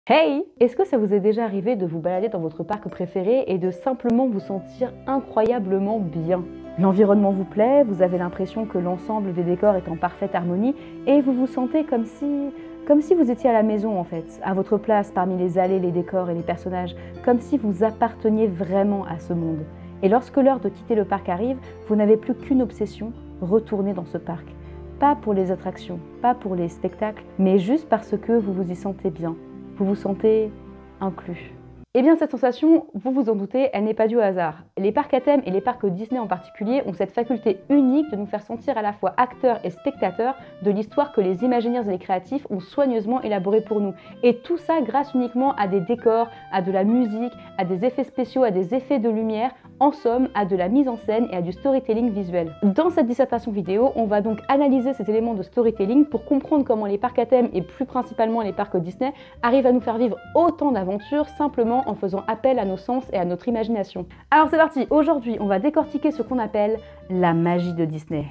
Hey! Est-ce que ça vous est déjà arrivé de vous balader dans votre parc préféré et de simplement vous sentir incroyablement bien? L'environnement vous plaît, vous avez l'impression que l'ensemble des décors est en parfaite harmonie et vous vous sentez comme si vous étiez à la maison en fait, à votre place parmi les allées, les décors et les personnages, comme si vous apparteniez vraiment à ce monde. Et lorsque l'heure de quitter le parc arrive, vous n'avez plus qu'une obsession, retourner dans ce parc. Pas pour les attractions, pas pour les spectacles, mais juste parce que vous vous y sentez bien. Vous vous sentez inclus. Eh bien cette sensation, vous vous en doutez, elle n'est pas due au hasard. Les parcs à thème et les parcs Disney en particulier ont cette faculté unique de nous faire sentir à la fois acteurs et spectateurs de l'histoire que les imaginaires et les créatifs ont soigneusement élaborée pour nous. Et tout ça grâce uniquement à des décors, à de la musique, à des effets spéciaux, à des effets de lumière, en somme à de la mise en scène et à du storytelling visuel. Dans cette dissertation vidéo, on va donc analyser ces éléments de storytelling pour comprendre comment les parcs à thème et plus principalement les parcs Disney arrivent à nous faire vivre autant d'aventures simplement en faisant appel à nos sens et à notre imagination. Alors c'est parti, aujourd'hui on va décortiquer ce qu'on appelle la magie de Disney.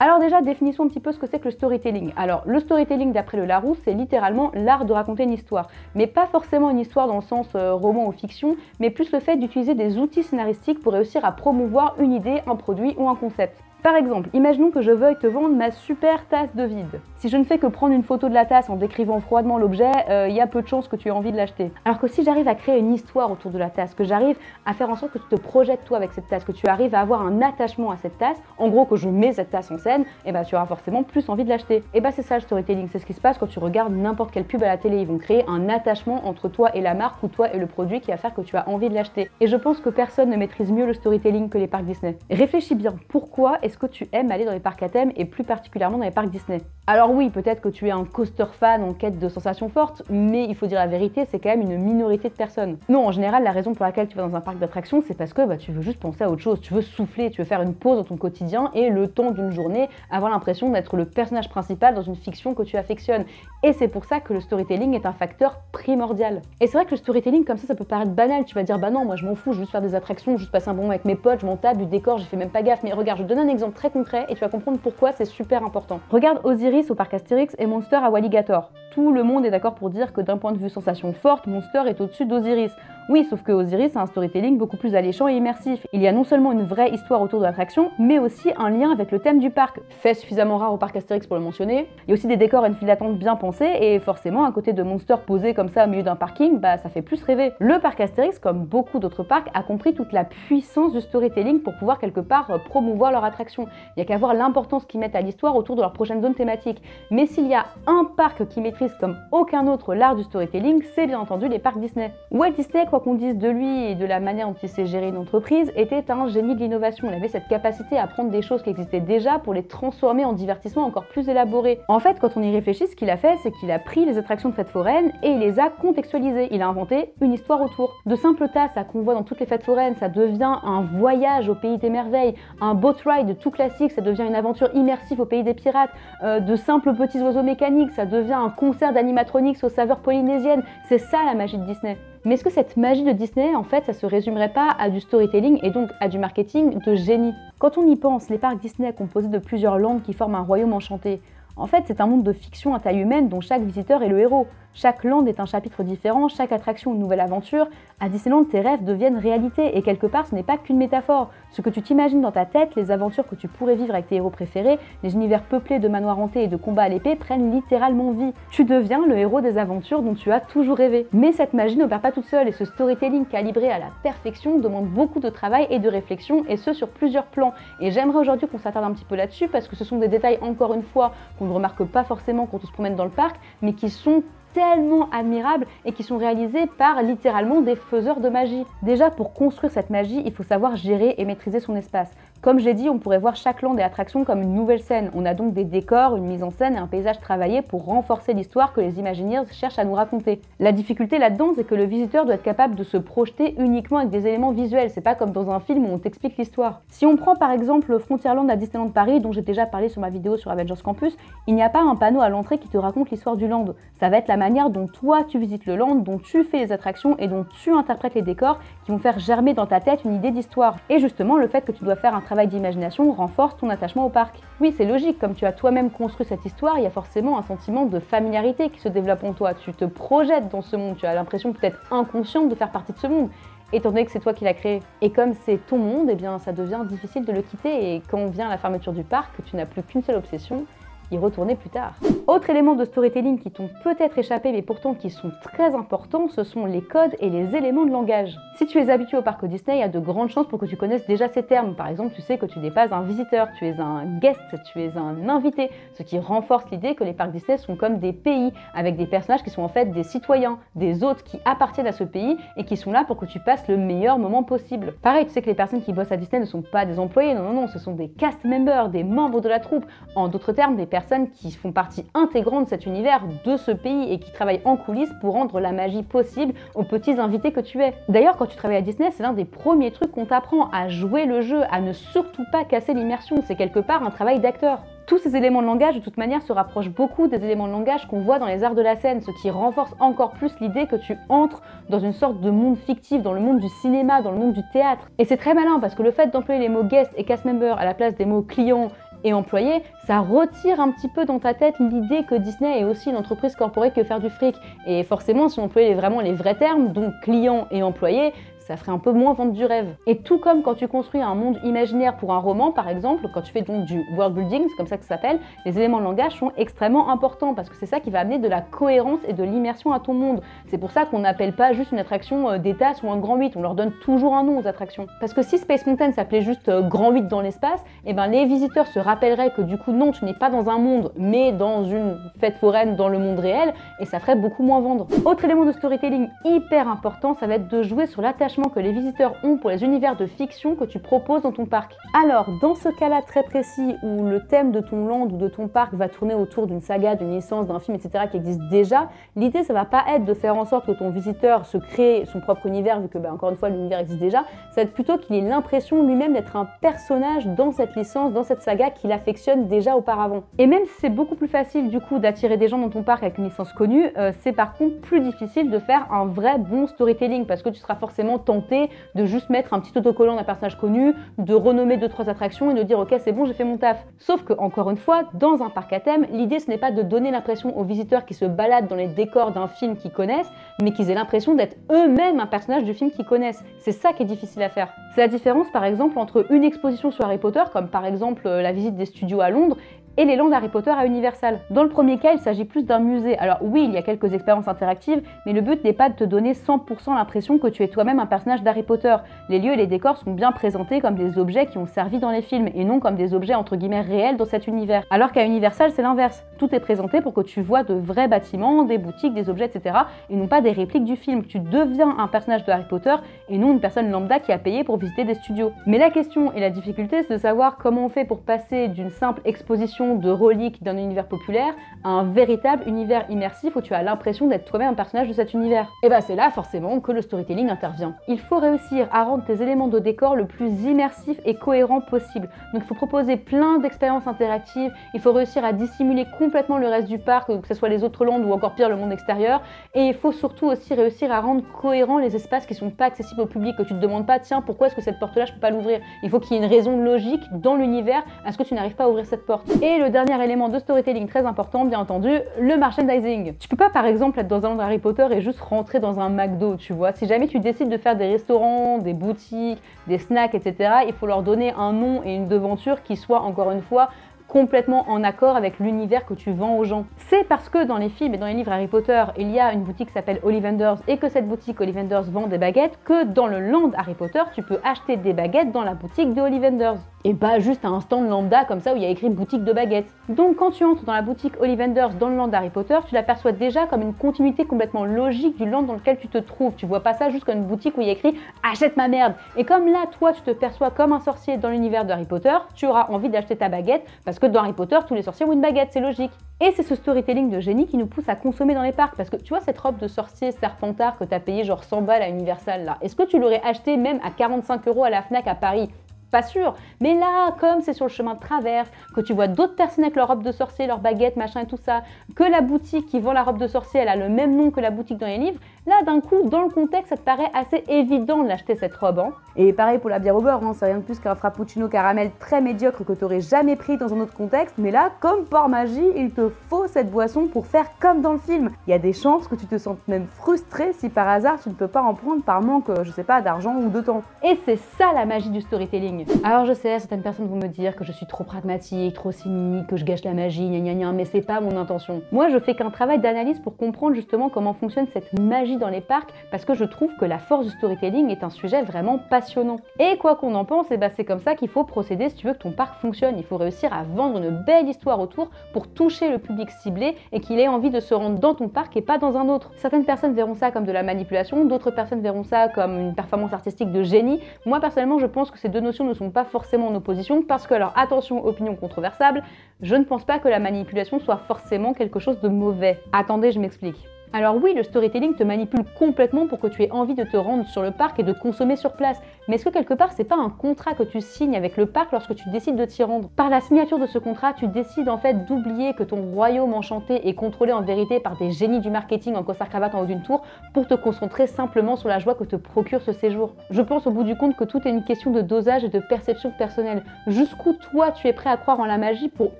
Alors déjà, définissons un petit peu ce que c'est que le storytelling. Alors, le storytelling d'après le Larousse, c'est littéralement l'art de raconter une histoire. Mais pas forcément une histoire dans le sens roman ou fiction, mais plus le fait d'utiliser des outils scénaristiques pour réussir à promouvoir une idée, un produit ou un concept. Par exemple, imaginons que je veuille te vendre ma super tasse de vide. Si je ne fais que prendre une photo de la tasse en décrivant froidement l'objet, il y a peu de chances que tu aies envie de l'acheter. Alors que si j'arrive à créer une histoire autour de la tasse, que j'arrive à faire en sorte que tu te projettes toi avec cette tasse, que tu arrives à avoir un attachement à cette tasse, en gros que je mets cette tasse en scène, et tu auras forcément plus envie de l'acheter. Et c'est ça le storytelling, c'est ce qui se passe quand tu regardes n'importe quelle pub à la télé. Ils vont créer un attachement entre toi et la marque ou toi et le produit qui va faire que tu as envie de l'acheter. Et je pense que personne ne maîtrise mieux le storytelling que les parcs Disney. Réfléchis bien, pourquoi est-ce que tu aimes aller dans les parcs à thème et plus particulièrement dans les parcs Disney? Alors oui, peut-être que tu es un coaster fan en quête de sensations fortes, mais il faut dire la vérité, c'est quand même une minorité de personnes. Non, en général, la raison pour laquelle tu vas dans un parc d'attractions, c'est parce que tu veux juste penser à autre chose, tu veux souffler, tu veux faire une pause dans ton quotidien et le temps d'une journée, avoir l'impression d'être le personnage principal dans une fiction que tu affectionnes. Et c'est pour ça que le storytelling est un facteur primordial. Et c'est vrai que le storytelling comme ça peut paraître banal, tu vas dire bah non, moi je m'en fous, je veux juste faire des attractions, juste passer un bon moment avec mes potes, je m'en tape du décor, j'ai fait même pas gaffe, mais regarde, je te donne un exemple très concret et tu vas comprendre pourquoi c'est super important. Regarde Osiris au parc Astérix et Monster à Walligator. Tout le monde est d'accord pour dire que d'un point de vue sensation forte, Monster est au-dessus d'Osiris. Oui, sauf que Osiris a un storytelling beaucoup plus alléchant et immersif. Il y a non seulement une vraie histoire autour de l'attraction, mais aussi un lien avec le thème du parc. Fait suffisamment rare au parc Astérix pour le mentionner. Il y a aussi des décors et une file d'attente bien pensés, et forcément, à côté de Monster posé comme ça au milieu d'un parking, ça fait plus rêver. Le parc Astérix, comme beaucoup d'autres parcs, a compris toute la puissance du storytelling pour pouvoir quelque part promouvoir leur attraction. Il n'y a qu'à voir l'importance qu'ils mettent à l'histoire autour de leur prochaine zone thématique. Mais s'il y a un parc qui maîtrise comme aucun autre l'art du storytelling, c'est bien entendu les parcs Disney. Walt Disney, quoi qu'on dise de lui et de la manière dont il sait gérer une entreprise, était un génie de l'innovation. Il avait cette capacité à prendre des choses qui existaient déjà pour les transformer en divertissements encore plus élaborés. En fait, quand on y réfléchit, ce qu'il a fait, c'est qu'il a pris les attractions de fêtes foraines et il les a contextualisées. Il a inventé une histoire autour. De simples tasses qu'on voit dans toutes les fêtes foraines, ça devient un voyage au pays des merveilles. Un boat ride tout classique, ça devient une aventure immersive au pays des pirates. De simples petits oiseaux mécaniques, ça devient un concert d'animatronics aux saveurs polynésiennes. C'est ça la magie de Disney. Mais est-ce que cette magie de Disney, en fait, ça se résumerait pas à du storytelling et donc à du marketing de génie? Quand on y pense, les parcs Disney composés de plusieurs landes qui forment un royaume enchanté, en fait, c'est un monde de fiction à taille humaine dont chaque visiteur est le héros. Chaque land est un chapitre différent, chaque attraction une nouvelle aventure. À Disneyland, tes rêves deviennent réalité et quelque part, ce n'est pas qu'une métaphore. Ce que tu t'imagines dans ta tête, les aventures que tu pourrais vivre avec tes héros préférés, les univers peuplés de manoirs hantés et de combats à l'épée prennent littéralement vie. Tu deviens le héros des aventures dont tu as toujours rêvé. Mais cette magie n'opère pas toute seule et ce storytelling calibré à la perfection demande beaucoup de travail et de réflexion et ce sur plusieurs plans. Et j'aimerais aujourd'hui qu'on s'attarde un petit peu là-dessus parce que ce sont des détails, encore une fois, qu'on ne remarque pas forcément quand on se promène dans le parc, mais qui sont tellement admirables et qui sont réalisés par littéralement des faiseurs de magie. Déjà, pour construire cette magie, il faut savoir gérer et maîtriser son espace. Comme j'ai dit, on pourrait voir chaque land et attraction comme une nouvelle scène. On a donc des décors, une mise en scène et un paysage travaillé pour renforcer l'histoire que les Imagineers cherchent à nous raconter. La difficulté là-dedans, c'est que le visiteur doit être capable de se projeter uniquement avec des éléments visuels. C'est pas comme dans un film où on t'explique l'histoire. Si on prend par exemple Frontierland à Disneyland Paris, dont j'ai déjà parlé sur ma vidéo sur Avengers Campus, il n'y a pas un panneau à l'entrée qui te raconte l'histoire du land. Ça va être la manière dont toi tu visites le land, dont tu fais les attractions et dont tu interprètes les décors qui vont faire germer dans ta tête une idée d'histoire. Et justement, le fait que tu dois faire un travail d'imagination renforce ton attachement au parc. Oui, c'est logique, comme tu as toi-même construit cette histoire, il y a forcément un sentiment de familiarité qui se développe en toi. Tu te projettes dans ce monde, tu as l'impression peut-être inconsciente de faire partie de ce monde, étant donné que c'est toi qui l'as créé. Et comme c'est ton monde, eh bien ça devient difficile de le quitter, et quand vient la fermeture du parc, tu n'as plus qu'une seule obsession, y retourner plus tard. Autre élément de storytelling qui t'ont peut-être échappé mais pourtant qui sont très importants, ce sont les codes et les éléments de langage. Si tu es habitué au parc Disney, il y a de grandes chances pour que tu connaisses déjà ces termes. Par exemple, tu sais que tu n'es pas un visiteur, tu es un guest, tu es un invité, ce qui renforce l'idée que les parcs Disney sont comme des pays, avec des personnages qui sont en fait des citoyens, des hôtes qui appartiennent à ce pays et qui sont là pour que tu passes le meilleur moment possible. Pareil, tu sais que les personnes qui bossent à Disney ne sont pas des employés, non, ce sont des cast members, des membres de la troupe, en d'autres termes, des personnes qui font partie intégrante de cet univers, de ce pays, et qui travaillent en coulisses pour rendre la magie possible aux petits invités que tu es. D'ailleurs, quand tu travailles à Disney, c'est l'un des premiers trucs qu'on t'apprend, à jouer le jeu, à ne surtout pas casser l'immersion. C'est quelque part un travail d'acteur. Tous ces éléments de langage, de toute manière, se rapprochent beaucoup des éléments de langage qu'on voit dans les arts de la scène, ce qui renforce encore plus l'idée que tu entres dans une sorte de monde fictif, dans le monde du cinéma, dans le monde du théâtre. Et c'est très malin, parce que le fait d'employer les mots guest et cast member à la place des mots client et employé, ça retire un petit peu dans ta tête l'idée que Disney est aussi une entreprise corporate que faire du fric. Et forcément, si on employait vraiment les vrais termes, donc client et employé, ça ferait un peu moins vendre du rêve. Et tout comme quand tu construis un monde imaginaire pour un roman, par exemple, quand tu fais donc du world building, c'est comme ça que ça s'appelle, les éléments de langage sont extrêmement importants parce que c'est ça qui va amener de la cohérence et de l'immersion à ton monde. C'est pour ça qu'on n'appelle pas juste une attraction des tasses ou un grand 8, on leur donne toujours un nom aux attractions. Parce que si Space Mountain s'appelait juste grand 8 dans l'espace, et ben les visiteurs se rappelleraient que du coup non, tu n'es pas dans un monde, mais dans une fête foraine dans le monde réel, et ça ferait beaucoup moins vendre. Autre élément de storytelling hyper important, ça va être de jouer sur l'attachement que les visiteurs ont pour les univers de fiction que tu proposes dans ton parc. Alors, dans ce cas-là très précis où le thème de ton land ou de ton parc va tourner autour d'une saga, d'une licence, d'un film, etc. qui existe déjà, l'idée ça va pas être de faire en sorte que ton visiteur se crée son propre univers vu que, encore une fois, l'univers existe déjà, ça va être plutôt qu'il ait l'impression lui-même d'être un personnage dans cette licence, dans cette saga qu'il affectionne déjà auparavant. Et même si c'est beaucoup plus facile du coup d'attirer des gens dans ton parc avec une licence connue, c'est par contre plus difficile de faire un vrai bon storytelling parce que tu seras forcément tenté de juste mettre un petit autocollant d'un personnage connu, de renommer 2-3 attractions et de dire ok c'est bon j'ai fait mon taf. Sauf que encore une fois, dans un parc à thème, l'idée ce n'est pas de donner l'impression aux visiteurs qui se baladent dans les décors d'un film qu'ils connaissent, mais qu'ils aient l'impression d'être eux-mêmes un personnage du film qu'ils connaissent. C'est ça qui est difficile à faire. C'est la différence par exemple entre une exposition sur Harry Potter, comme par exemple la visite des studios à Londres, et les lands d'Harry Potter à Universal. Dans le premier cas, il s'agit plus d'un musée. Alors oui, il y a quelques expériences interactives, mais le but n'est pas de te donner 100% l'impression que tu es toi-même un personnage d'Harry Potter. Les lieux et les décors sont bien présentés comme des objets qui ont servi dans les films, et non comme des objets entre guillemets réels dans cet univers. Alors qu'à Universal, c'est l'inverse. Tout est présenté pour que tu vois de vrais bâtiments, des boutiques, des objets, etc. et non pas des répliques du film. Tu deviens un personnage de Harry Potter et non une personne lambda qui a payé pour visiter des studios. Mais la question et la difficulté, c'est de savoir comment on fait pour passer d'une simple exposition de reliques d'un univers populaire à un véritable univers immersif où tu as l'impression d'être toi-même un personnage de cet univers. Et bah c'est là forcément que le storytelling intervient. Il faut réussir à rendre tes éléments de décor le plus immersif et cohérent possible. Donc il faut proposer plein d'expériences interactives, il faut réussir à dissimuler complètement le reste du parc, que ce soit les autres landes ou encore pire le monde extérieur, et il faut surtout aussi réussir à rendre cohérents les espaces qui sont pas accessibles au public, que tu te demandes pas tiens pourquoi est-ce que cette porte-là je peux pas l'ouvrir. Il faut qu'il y ait une raison logique dans l'univers à ce que tu n'arrives pas à ouvrir cette porte. Et le dernier élément de storytelling très important, bien entendu, le merchandising. Tu peux pas par exemple être dans un land Harry Potter et juste rentrer dans un McDo, tu vois. Si jamais tu décides de faire des restaurants, des boutiques, des snacks, etc., il faut leur donner un nom et une devanture qui soient encore une fois complètement en accord avec l'univers que tu vends aux gens. C'est parce que dans les films et dans les livres Harry Potter, il y a une boutique qui s'appelle Ollivanders et que cette boutique Ollivanders vend des baguettes que dans le land Harry Potter, tu peux acheter des baguettes dans la boutique de Ollivanders. Et pas juste à un stand lambda comme ça où il y a écrit boutique de baguettes. Donc quand tu entres dans la boutique Ollivanders dans le land Harry Potter, tu l'aperçois déjà comme une continuité complètement logique du land dans lequel tu te trouves. Tu vois pas ça juste comme une boutique où il y a écrit achète ma merde. Et comme là, toi, tu te perçois comme un sorcier dans l'univers de Harry Potter, tu auras envie d'acheter ta baguette parce que dans Harry Potter, tous les sorciers ont une baguette, c'est logique. Et c'est ce storytelling de génie qui nous pousse à consommer dans les parcs. Parce que tu vois cette robe de sorcier serpentard que t'as payé genre 100 balles à Universal là, est-ce que tu l'aurais acheté même à 45 € à la Fnac à Paris? Pas sûr, mais là, comme c'est sur le chemin de traverse, que tu vois d'autres personnes avec leur robe de sorcier, leur baguette, machin et tout ça, que la boutique qui vend la robe de sorcier, elle a le même nom que la boutique dans les livres, Là, d'un coup, dans le contexte, ça te paraît assez évident d'acheter cette robe. Hein. Et pareil pour la bière au beurre, hein, c'est rien de plus qu'un frappuccino caramel très médiocre que tu n'aurais jamais pris dans un autre contexte, mais là, comme par magie, il te faut cette boisson pour faire comme dans le film. Il y a des chances que tu te sentes même frustré si par hasard tu ne peux pas en prendre par manque, je sais pas, d'argent ou de temps. Et c'est ça la magie du storytelling. Alors je sais, certaines personnes vont me dire que je suis trop pragmatique, trop cynique, que je gâche la magie, gna gna gna, mais c'est pas mon intention. Moi, je fais qu'un travail d'analyse pour comprendre justement comment fonctionne cette magie dans les parcs, parce que je trouve que la force du storytelling est un sujet vraiment passionnant. Et quoi qu'on en pense, c'est comme ça qu'il faut procéder si tu veux que ton parc fonctionne. Il faut réussir à vendre une belle histoire autour pour toucher le public ciblé et qu'il ait envie de se rendre dans ton parc et pas dans un autre. Certaines personnes verront ça comme de la manipulation, d'autres personnes verront ça comme une performance artistique de génie. Moi personnellement, je pense que ces deux notions ne sont pas forcément en opposition parce que, alors attention, opinion controversable, je ne pense pas que la manipulation soit forcément quelque chose de mauvais. Attendez, je m'explique. Alors oui, le storytelling te manipule complètement pour que tu aies envie de te rendre sur le parc et de consommer sur place. Mais est-ce que quelque part, c'est pas un contrat que tu signes avec le parc lorsque tu décides de t'y rendre? Par la signature de ce contrat, tu décides en fait d'oublier que ton royaume enchanté est contrôlé en vérité par des génies du marketing en costard-cravate en haut d'une tour pour te concentrer simplement sur la joie que te procure ce séjour. Je pense au bout du compte que tout est une question de dosage et de perception personnelle. Jusqu'où toi, tu es prêt à croire en la magie pour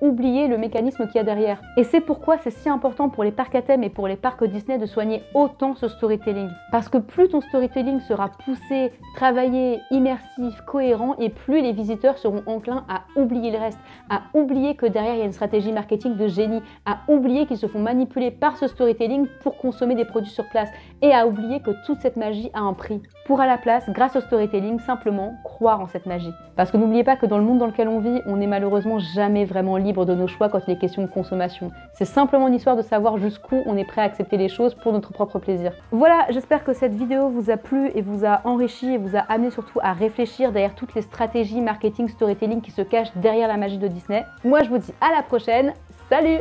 oublier le mécanisme qu'il y a derrière. Et c'est pourquoi c'est si important pour les parcs à thème et pour les parcs Disney de soigner autant ce storytelling. Parce que plus ton storytelling sera poussé, travaillé, immersif, cohérent, et plus les visiteurs seront enclins à oublier le reste, à oublier que derrière il y a une stratégie marketing de génie, à oublier qu'ils se font manipuler par ce storytelling pour consommer des produits sur place, et à oublier que toute cette magie a un prix. Pour à la place, grâce au storytelling, simplement croire en cette magie. Parce que n'oubliez pas que dans le monde dans lequel on vit, on n'est malheureusement jamais vraiment libre de nos choix quand il est question de consommation. C'est simplement une histoire de savoir jusqu'où on est prêt à accepter les choses pour notre propre plaisir. Voilà, j'espère que cette vidéo vous a plu et vous a enrichi et vous a amené surtout à réfléchir derrière toutes les stratégies marketing, storytelling qui se cachent derrière la magie de Disney. Moi je vous dis à la prochaine, salut!